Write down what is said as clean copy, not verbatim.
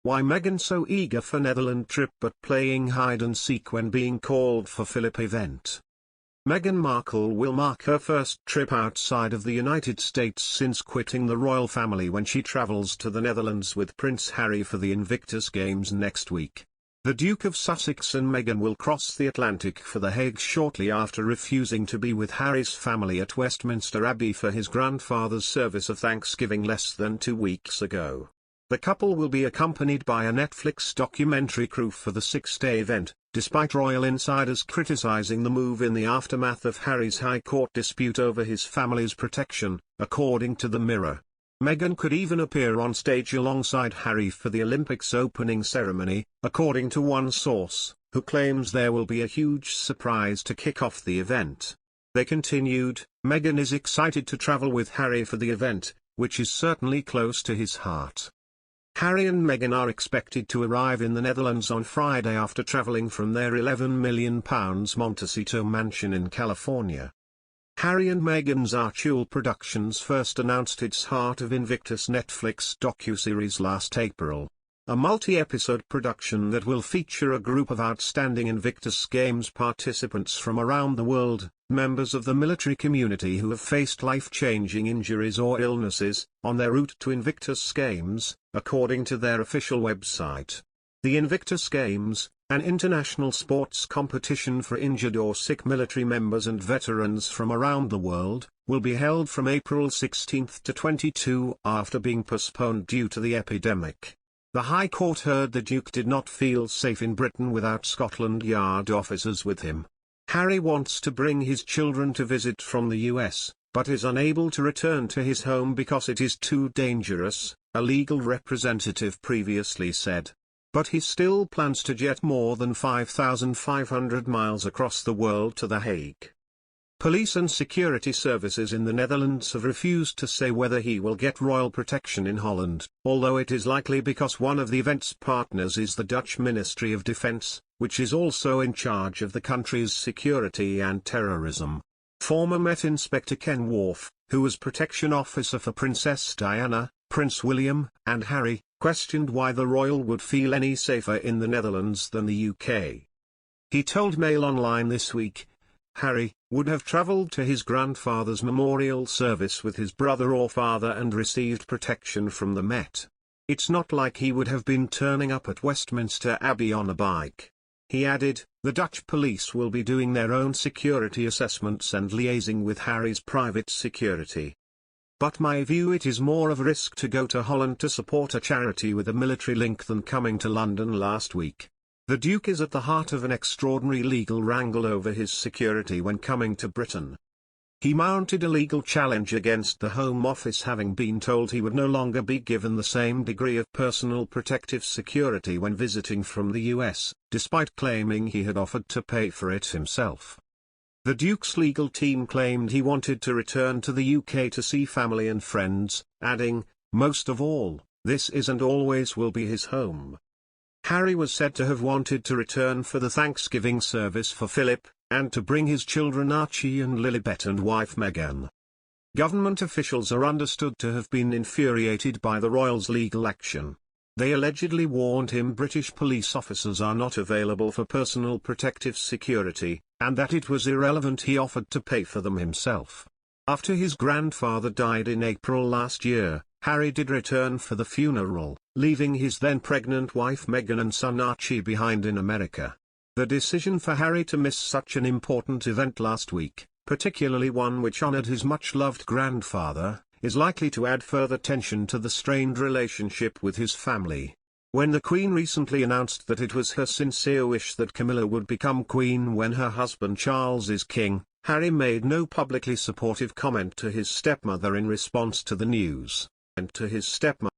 Why Meghan so eager for Netherlands trip but playing hide and seek when being called for Philip event? Meghan Markle will mark her first trip outside of the United States since quitting the royal family when she travels to the Netherlands with Prince Harry for the Invictus Games next week. The Duke of Sussex and Meghan will cross the Atlantic for The Hague shortly after refusing to be with Harry's family at Westminster Abbey for his grandfather's service of Thanksgiving less than 2 weeks ago. The couple will be accompanied by a Netflix documentary crew for the 6-day event, despite royal insiders criticizing the move in the aftermath of Harry's High Court dispute over his family's protection, according to The Mirror. Meghan could even appear on stage alongside Harry for the Olympics opening ceremony, according to one source, who claims there will be a huge surprise to kick off the event. They continued, Meghan is excited to travel with Harry for the event, which is certainly close to his heart. Harry and Meghan are expected to arrive in the Netherlands on Friday after travelling from their £11 million Montecito mansion in California. Harry and Meghan's Archewell Productions first announced its Heart of Invictus Netflix docuseries last April. A multi-episode production that will feature a group of outstanding Invictus Games participants from around the world, members of the military community who have faced life-changing injuries or illnesses, on their route to Invictus Games, according to their official website. The Invictus Games, an international sports competition for injured or sick military members and veterans from around the world, will be held from April 16 to 22 after being postponed due to the epidemic. The High Court heard the Duke did not feel safe in Britain without Scotland Yard officers with him. Harry wants to bring his children to visit from the US, but is unable to return to his home because it is too dangerous, a legal representative previously said. But he still plans to jet more than 5,500 miles across the world to The Hague. Police and security services in the Netherlands have refused to say whether he will get royal protection in Holland, although it is likely because one of the event's partners is the Dutch Ministry of Defence, which is also in charge of the country's security and terrorism. Former Met Inspector Ken Wharf, who was protection officer for Princess Diana, Prince William, and Harry, questioned why the royal would feel any safer in the Netherlands than the UK. He told Mail Online this week, Harry would have travelled to his grandfather's memorial service with his brother or father and received protection from the Met. It's not like he would have been turning up at Westminster Abbey on a bike. He added, the Dutch police will be doing their own security assessments and liaising with Harry's private security. But my view it is more of a risk to go to Holland to support a charity with a military link than coming to London last week. The Duke is at the heart of an extraordinary legal wrangle over his security when coming to Britain. He mounted a legal challenge against the Home Office having been told he would no longer be given the same degree of personal protective security when visiting from the US, despite claiming he had offered to pay for it himself. The Duke's legal team claimed he wanted to return to the UK to see family and friends, adding, most of all, this is and always will be his home. Harry was said to have wanted to return for the Thanksgiving service for Philip, and to bring his children Archie and Lilibet and wife Meghan. Government officials are understood to have been infuriated by the royals' legal action. They allegedly warned him British police officers are not available for personal protective security, and that it was irrelevant he offered to pay for them himself. After his grandfather died in April last year, Harry did return for the funeral, leaving his then pregnant wife Meghan and son Archie behind in America. The decision for Harry to miss such an important event last week, particularly one which honored his much-loved grandfather, is likely to add further tension to the strained relationship with his family. When the Queen recently announced that it was her sincere wish that Camilla would become Queen when her husband Charles is King, Harry made no publicly supportive comment to his stepmother in response to the news. And to his stepmother.